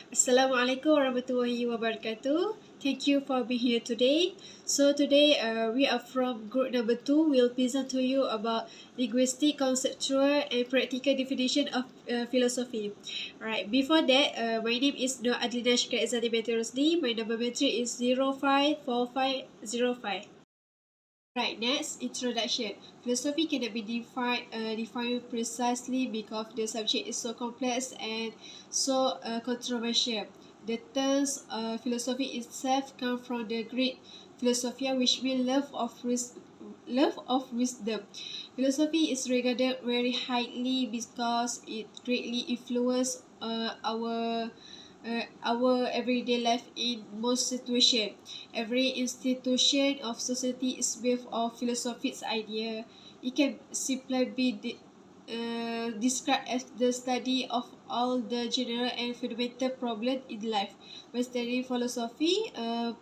Assalamualaikum warahmatullahi wabarakatuh. Thank you for being here today. So today we are from group number 2. We'll present to you about linguistic, conceptual and practical definition of philosophy. Alright, before that, my name is Nur Adlina Shukra Izzati Binti Rosli. My number metric is 054505. Right, next, introduction. Philosophy cannot be defined precisely because the subject is so complex and so controversial. The terms philosophy itself come from the Greek philosophia, which means love of wisdom. Philosophy is regarded very highly because it greatly influences our everyday life in most situations. Every institution of society is built on philosophy's idea. It can simply be described as the study of all the general and fundamental problems in life. By studying philosophy,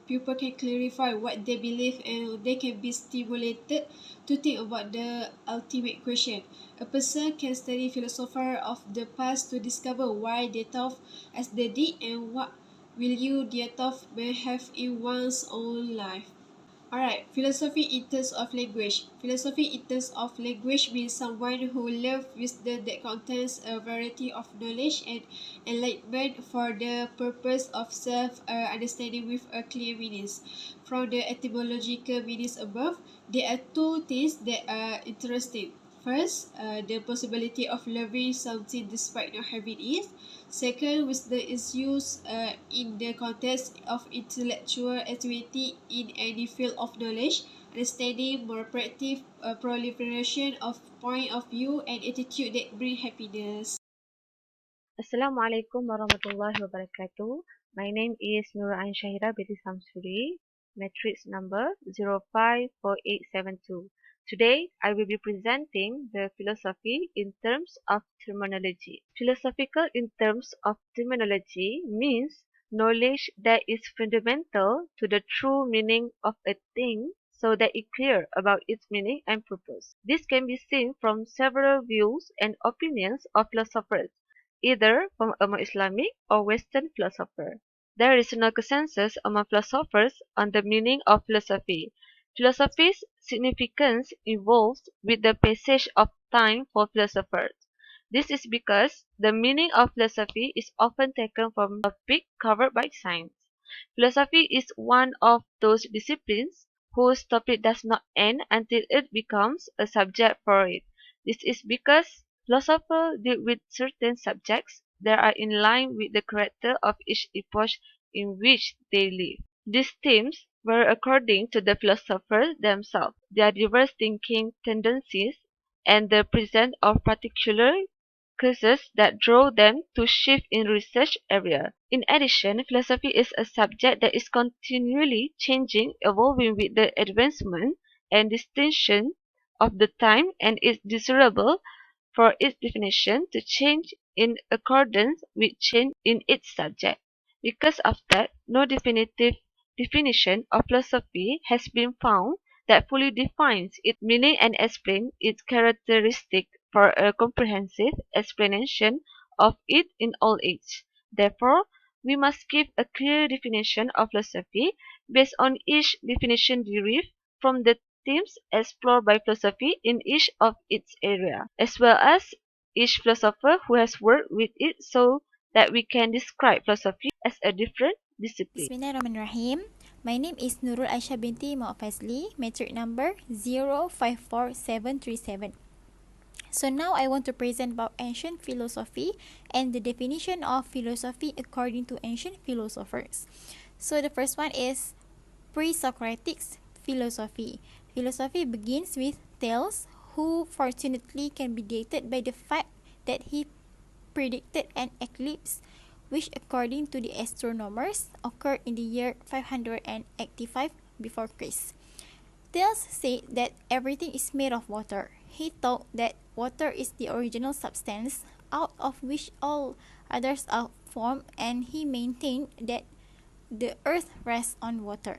people can clarify what they believe and they can be stimulated to think about the ultimate question. A person can study philosophers of the past to discover why they thought as they did and what value their thought may have in one's own life. Alright, philosophy in terms of language. Philosophy in terms of language means someone who loves wisdom that contains a variety of knowledge and enlightenment for the purpose of self-understanding with a clear meanings. From the etymological meanings above, there are two things that are interesting. First, the possibility of loving something despite not having it. Second, wisdom is used in the context of intellectual activity in any field of knowledge, understanding, more practice, proliferation of point of view and attitude that bring happiness. Assalamualaikum warahmatullahi wabarakatuh. My name is Nur Ain Shahira binti Samsuri, matrix number 054872. Today, I will be presenting the philosophy in terms of terminology. Philosophical in terms of terminology means knowledge that is fundamental to the true meaning of a thing so that it clear about its meaning and purpose. This can be seen from several views and opinions of philosophers either from among Islamic or Western philosophers. There is no consensus among philosophers on the meaning of philosophy. Philosophy's significance evolves with the passage of time for philosophers. This is because the meaning of philosophy is often taken from a topic covered by science. Philosophy is one of those disciplines whose topic does not end until it becomes a subject for it. This is because philosophers deal with certain subjects that are in line with the character of each epoch in which they live. These themes were according to the philosophers themselves, their diverse thinking tendencies, and the presence of particular causes that drove them to shift in research area. In addition, philosophy is a subject that is continually changing, evolving with the advancement and distinction of the time and is desirable for its definition to change in accordance with change in its subject. Because of that, no definitive definition of philosophy has been found that fully defines its meaning and explains its characteristic for a comprehensive explanation of it in all ages. Therefore, we must give a clear definition of philosophy based on each definition derived from the themes explored by philosophy in each of its area, as well as each philosopher who has worked with it so that we can describe philosophy as a different discipline. Bismillahirrahmanirrahim. My name is Nurul Aisyah binti Muhammad Fazli, metric number 054737. So now I want to present about ancient philosophy and the definition of philosophy according to ancient philosophers. So the first one is pre-Socratic philosophy. Philosophy begins with Thales, who fortunately can be dated by the fact that he predicted an eclipse which according to the astronomers occurred in the year 585 before Christ. Thales said that everything is made of water. He thought that water is the original substance out of which all others are formed, and he maintained that the earth rests on water.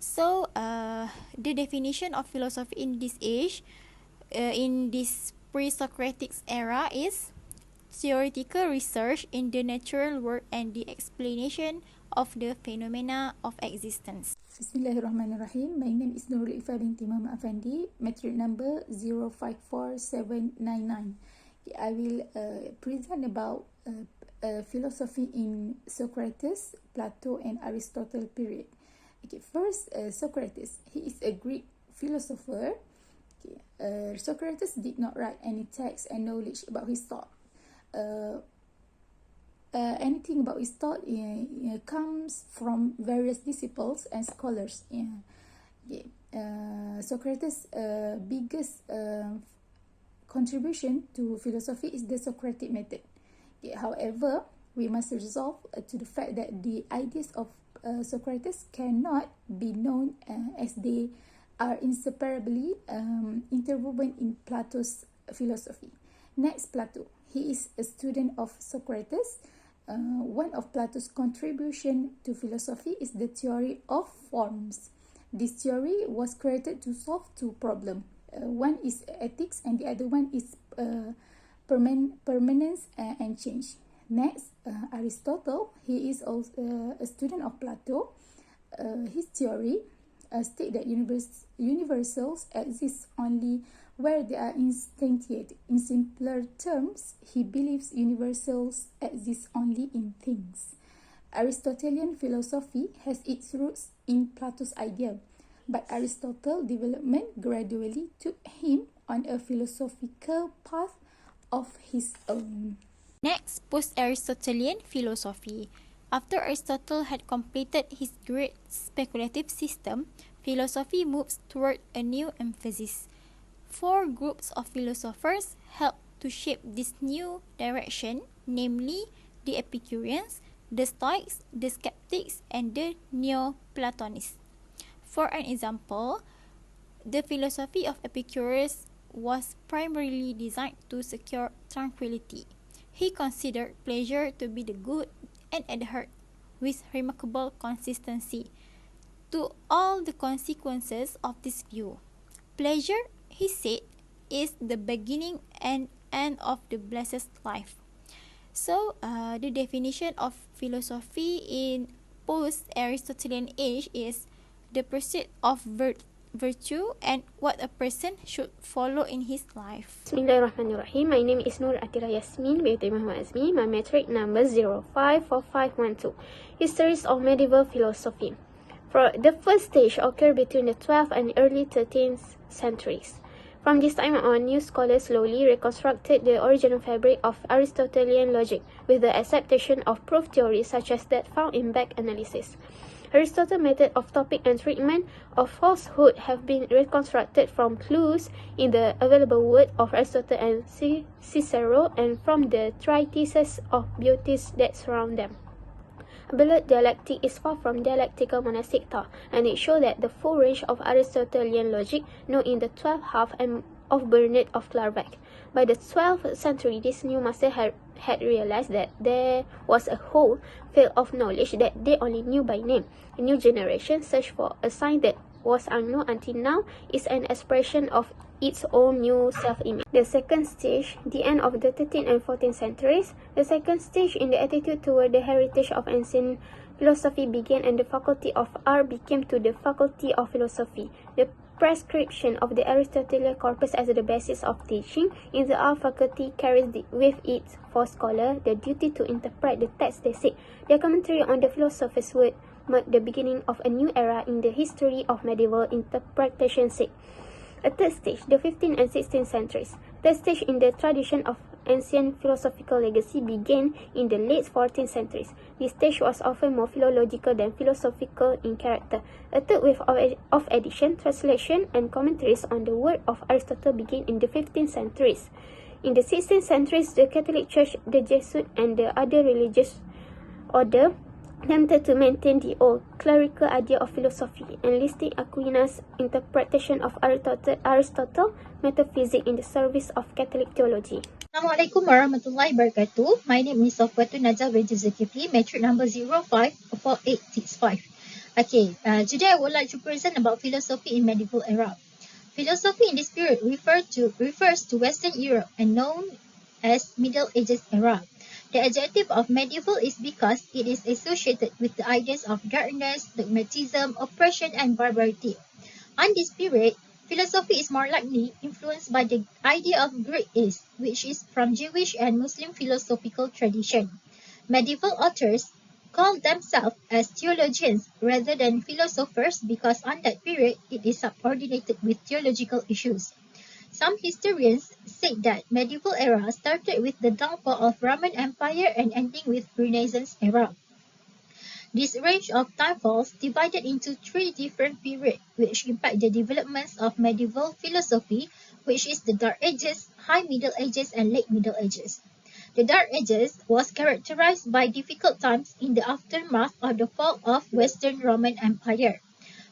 So, the definition of philosophy in this age, in this pre-Socratic era, is theoretical research in the natural world and the explanation of the phenomena of existence. Bismillahirrahmanirrahim. My name is Nurul Ifa binti Muhammad Afandi, metric number 054799. Okay, I will present about philosophy in Socrates, Plato and Aristotle period. Okay, first Socrates. He is a Greek philosopher. Okay, Socrates did not write any text and knowledge about his thought. Anything about his thought comes from various disciples and scholars. Okay. Socrates' biggest contribution to philosophy is the Socratic method. Okay. However, we must resolve to the fact that the ideas of Socrates cannot be known as they are inseparably interwoven in Plato's philosophy. Next, Plato. He is a student of Socrates. One of Plato's contribution to philosophy is the theory of forms. This theory was created to solve two problems. One is ethics and the other one is permanence and change. Next, Aristotle. He is also a student of Plato. His theory states that universals exist only where they are instantiated. In simpler terms, he believes universals exist only in things. Aristotelian philosophy has its roots in Plato's idea, but Aristotle's development gradually took him on a philosophical path of his own. Next, post-Aristotelian philosophy. After Aristotle had completed his great speculative system, philosophy moves toward a new emphasis. Four groups of philosophers helped to shape this new direction, namely the Epicureans, the Stoics, the Skeptics, and the Neoplatonists. For an example, the philosophy of Epicurus was primarily designed to secure tranquility. He considered pleasure to be the good and adhered with remarkable consistency to all the consequences of this view. Pleasure, he said, is the beginning and end of the blessed life. So, the definition of philosophy in post-Aristotelian age is the pursuit of virtue and what a person should follow in his life. Bismillahirrahmanirrahim. My name is Nur Atira Yasmin binti Muhammad Azmi. My metric number 054512. Histories of medieval philosophy. For the first stage occurred between the 12th and early 13th centuries. From this time on, new scholars slowly reconstructed the original fabric of Aristotelian logic with the acceptation of proof theories such as that found in back analysis. Aristotle's method of topic and treatment of falsehood have been reconstructed from clues in the available word of Aristotle and Cicero and from the treatises of beauties that surround them. Abelard dialectic is far from dialectical monastic thought, and it shows that the full range of Aristotelian logic known in the 12th half and of Bernard of Clairvaux. By the 12th century, this new master had realized that there was a whole field of knowledge that they only knew by name. A new generation searched for a sign that was unknown until now is an expression of its own new self-image. The second stage, the end of the 13th and 14th centuries, the second stage in the attitude toward the heritage of ancient philosophy began, and the faculty of art became to the faculty of philosophy. The prescription of the Aristotelian corpus as the basis of teaching in the art faculty carries with it, for scholars, the duty to interpret the text they seek. Their commentary on the philosopher's word marked the beginning of a new era in the history of medieval interpretation. A third stage, the 15th and 16th centuries. Third stage in the tradition of ancient philosophical legacy began in the late 14th centuries. This stage was often more philological than philosophical in character. A third wave of edition, translation, and commentaries on the work of Aristotle began in the 15th centuries. In the 16th centuries, the Catholic Church, the Jesuits, and the other religious order attempted to maintain the old clerical idea of philosophy, enlisting Aquinas' interpretation of Aristotle metaphysics in the service of Catholic theology. Assalamualaikum warahmatullahi wabarakatuh. My name is Sofwatun Najah binti Zulkifli, metric number 054865. Okay, today I would like to present about philosophy in medieval era. Philosophy in this period refers to Western Europe and known as Middle Ages era. The adjective of medieval is because it is associated with the ideas of darkness, dogmatism, oppression, and barbarity. On this period, philosophy is more likely influenced by the idea of Greek East, which is from Jewish and Muslim philosophical tradition. Medieval authors call themselves as theologians rather than philosophers because on that period it is subordinated with theological issues. Some historians say that medieval era started with the downfall of Roman Empire and ending with Renaissance era. This range of time falls divided into three different periods which impact the developments of medieval philosophy, which is the Dark Ages, High Middle Ages, and Late Middle Ages. The Dark Ages was characterized by difficult times in the aftermath of the fall of Western Roman Empire.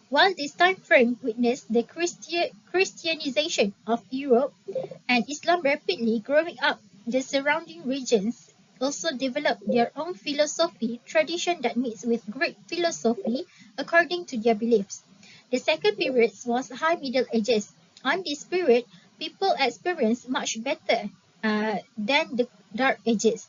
While this time frame witnessed the Christianization of Europe and Islam rapidly growing up, the surrounding regions also developed their own philosophy tradition that meets with Greek philosophy according to their beliefs. The second period was High Middle Ages. On this period, people experienced much better than the Dark Ages.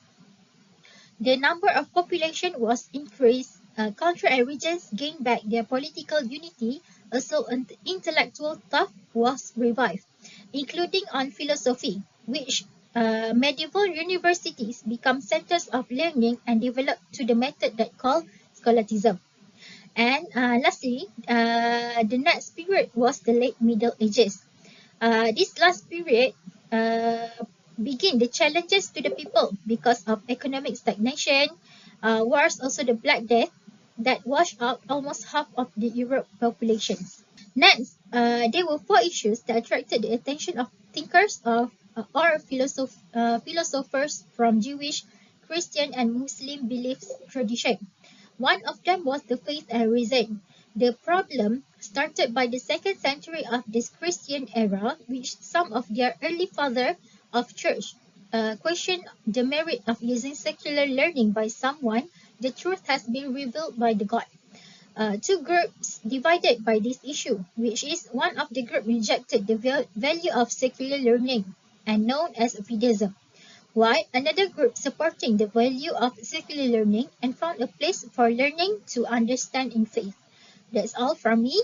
The number of population was increased, country and regions gained back their political unity, also intellectual thought was revived, including on philosophy, which medieval universities become centers of learning and developed to the method that called scholasticism. And lastly, the next period was the late Middle Ages. This last period uh, begin the challenges to the people because of economic stagnation, wars, also the Black Death that washed out almost half of the Europe population. Next, there were four issues that attracted the attention of thinkers or philosophers from Jewish, Christian, and Muslim beliefs tradition. One of them was the faith and reason. The problem started by the second century of this Christian era, which some of their early fathers of church questioned the merit of using secular learning by someone. The truth has been revealed by the God. Two groups divided by this issue, which is one of the group rejected the value of secular learning and known as fideism, while another group supporting the value of secular learning and found a place for learning to understand in faith. That's all from me.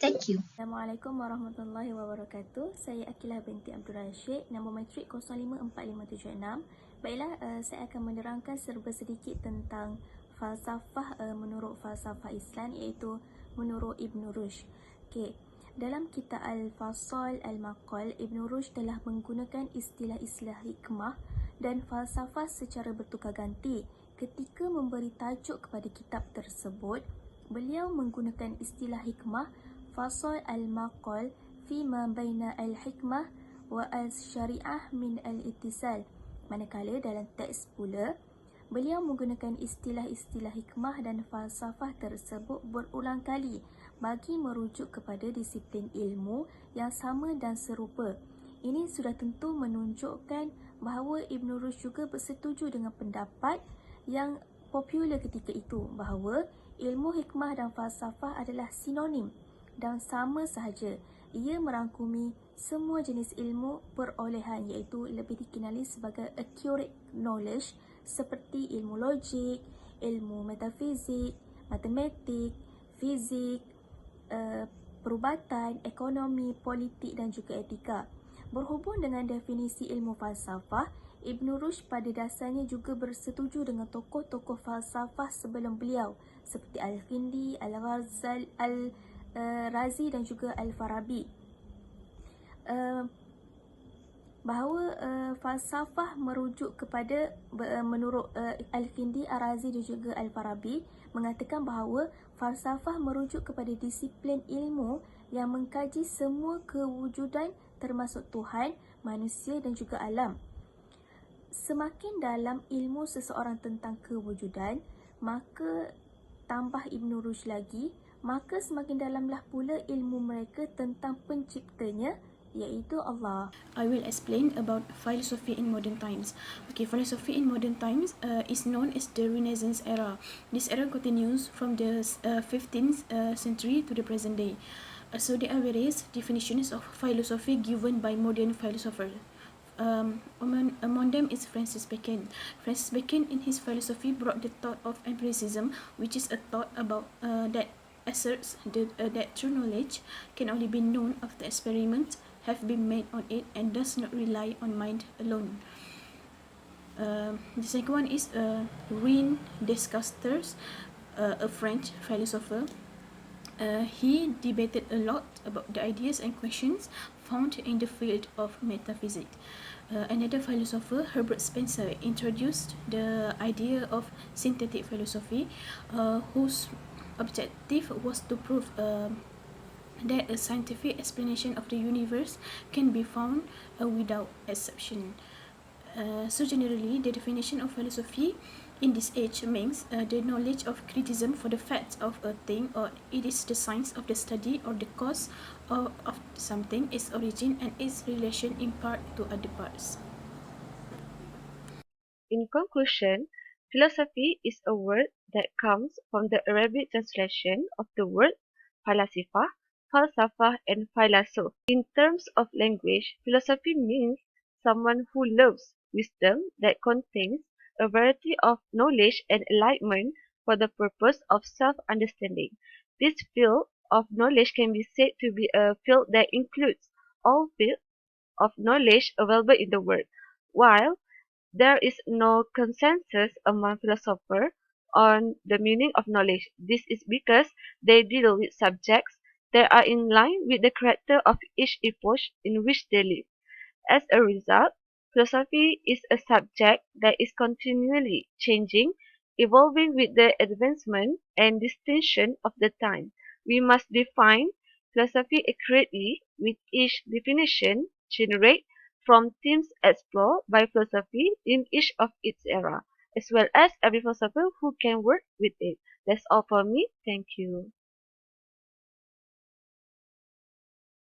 Thank you. Assalamualaikum warahmatullahi wabarakatuh. Saya Akilah binti Abdul Rashid, nombor matrik 054576. Baiklah, saya akan menerangkan serba sedikit tentang falsafah menurut falsafah Islam, iaitu menurut Ibn Rushd. Okey, dalam kitab Al-FALSAFAH Al-Maqal, Ibn Rushd telah menggunakan istilah-istilah hikmah dan falsafah secara bertukar ganti. Ketika memberi tajuk kepada kitab tersebut, beliau menggunakan istilah hikmah fasal al-maqal fi ma baina al-hikmah wa al-syariah min al-ittisal. Manakala dalam teks pula, beliau menggunakan istilah-istilah hikmah dan falsafah tersebut berulang kali bagi merujuk kepada disiplin ilmu yang sama dan serupa. Ini sudah tentu menunjukkan bahawa Ibn Rushd juga bersetuju dengan pendapat yang popular ketika itu, bahawa ilmu hikmah dan falsafah adalah sinonim dan sama sahaja. Ia merangkumi semua jenis ilmu perolehan, iaitu lebih dikenali sebagai accurate knowledge seperti ilmu logik, ilmu metafizik, matematik, fizik, perubatan, ekonomi, politik dan juga etika. Berhubung dengan definisi ilmu falsafah, Ibn Rushd pada dasarnya juga bersetuju dengan tokoh-tokoh falsafah sebelum beliau seperti Al-Kindi, Al-Ghazali, Al-Razi dan juga Al-Farabi. Bahawa falsafah merujuk kepada, menurut Al-Kindi, Al-Razi dan juga Al-Farabi mengatakan bahawa falsafah merujuk kepada disiplin ilmu yang mengkaji semua kewujudan termasuk Tuhan, manusia dan juga alam. Semakin dalam ilmu seseorang tentang kewujudan, maka tambah Ibn Rushd lagi, maka semakin dalamlah pula ilmu mereka tentang penciptanya, iaitu Allah. I will explain about philosophy in modern times. Okay, philosophy in modern times is known as the Renaissance era. This era continues from the 15th century to the present day. So there are various definitions of philosophy given by modern philosophers. Among them is Francis Bacon. Francis Bacon, in his philosophy, brought the thought of empiricism, which is a thought about that asserts that true knowledge can only be known after experiments have been made on it and does not rely on mind alone. The second one is Rene Descartes, a French philosopher. He debated a lot about the ideas and questions found in the field of metaphysics. Another philosopher, Herbert Spencer, introduced the idea of synthetic philosophy, whose objective was to prove that a scientific explanation of the universe can be found without exception. So generally, the definition of philosophy in this age means the knowledge of criticism for the facts of a thing, or it is the science of the study or the cause of something, its origin and its relation in part to other parts. In conclusion, philosophy is a word that comes from the Arabic translation of the word falasifah, falsafah, and philasoph. In terms of language, philosophy means someone who loves wisdom that contains a variety of knowledge and enlightenment for the purpose of self-understanding. This field of knowledge can be said to be a field that includes all fields of knowledge available in the world, while there is no consensus among philosophers on the meaning of knowledge. This is because they deal with subjects that are in line with the character of each epoch in which they live. As a result, philosophy is a subject that is continually changing, evolving with the advancement and distinction of the time. We must define philosophy accurately, with each definition generate from themes explored by philosophy in each of its era, as well as every philosopher who can work with it. That's all for me. Thank you.